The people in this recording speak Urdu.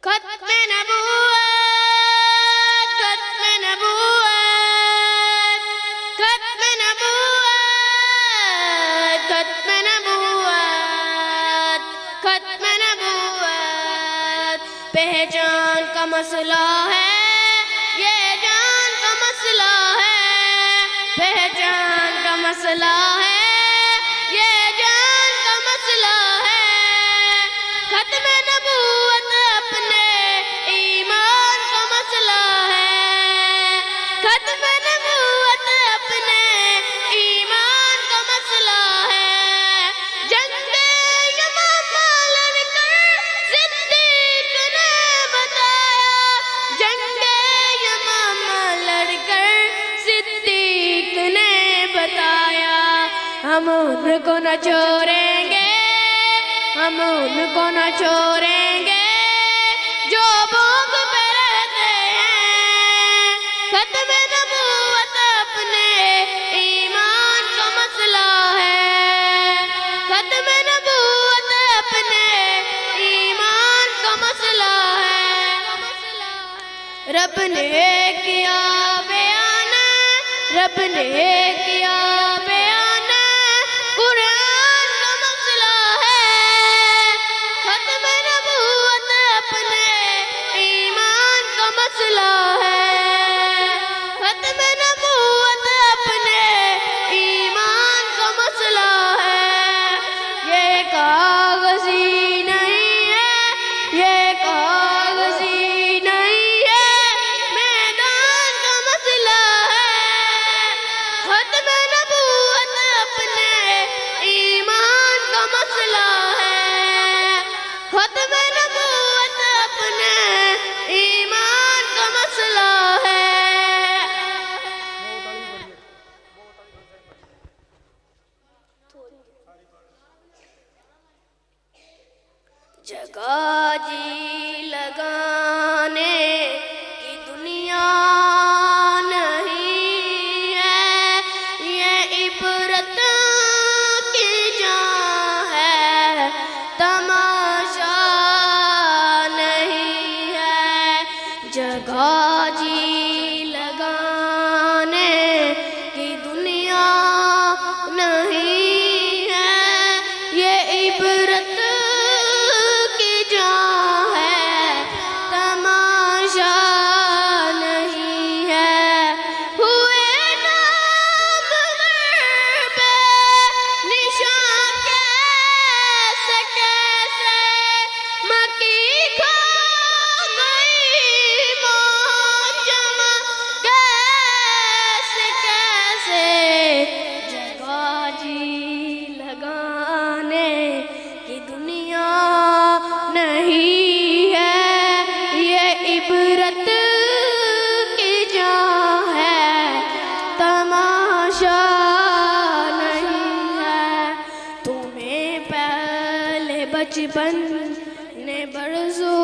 ختم نبوت ختم نبوت ختم نبوت ختم نبوت ختم نبوت پہچان کا مسئلہ ہے یہ جان کا مسئلہ ہے پہچان کا مسئلہ ہے یہ جان کا مسئلہ ہے ختم نبوت اپنے ایمان کا مسئلہ ہے ختم نبوت اپنے ایمان کا مسئلہ ہے جنگ یمامہ لڑ کر صدیق نے بتایا جنگ یمامہ لڑ کر صدیق نے بتایا ہم ان کو نہ چھوڑیں گے ہم ان کو نہ چھوڑیں گے جو بھوک پہ رہتے ہیں ختم نبوت اپنے ایمان کا مسئلہ ہے ختم نبوت اپنے ایمان کا مسئلہ ہے رب نے کیا بیان رب نے کیا بیان قرآن کا مسئلہ ہے ختم نبوت اپنے ایمان کا مسئلہ ہے ختم نبوت اپنے ایمان کا مسئلہ ہے یہ کاغذی نہیں ہے یہ کاغذی نہیں ہے میدان کا مسئلہ ہے ختم نبوت اپنے ایمان کا مسئلہ ہے ختم نبوت اپنے ایمان کا مسئلہ ہے جگہ جی لگانے کی دنیا نہیں ہے یہ عبرت کی جان ہے تماشا نہیں ہے جگہ جی لگانے کی دنیا نہیں ہے یہ عبرت کی جان ہے تماشا نہیں ہے ہوئے نامور بے نشان کیسے کیسے مکی کھا گئی موجم کیسے کیسے جگہ جی لگانے کی دنیا نہیں ہے یہ عبرت کی جان ہے تماشا نہیں ہے تمہیں پہلے بچپن نے برسوں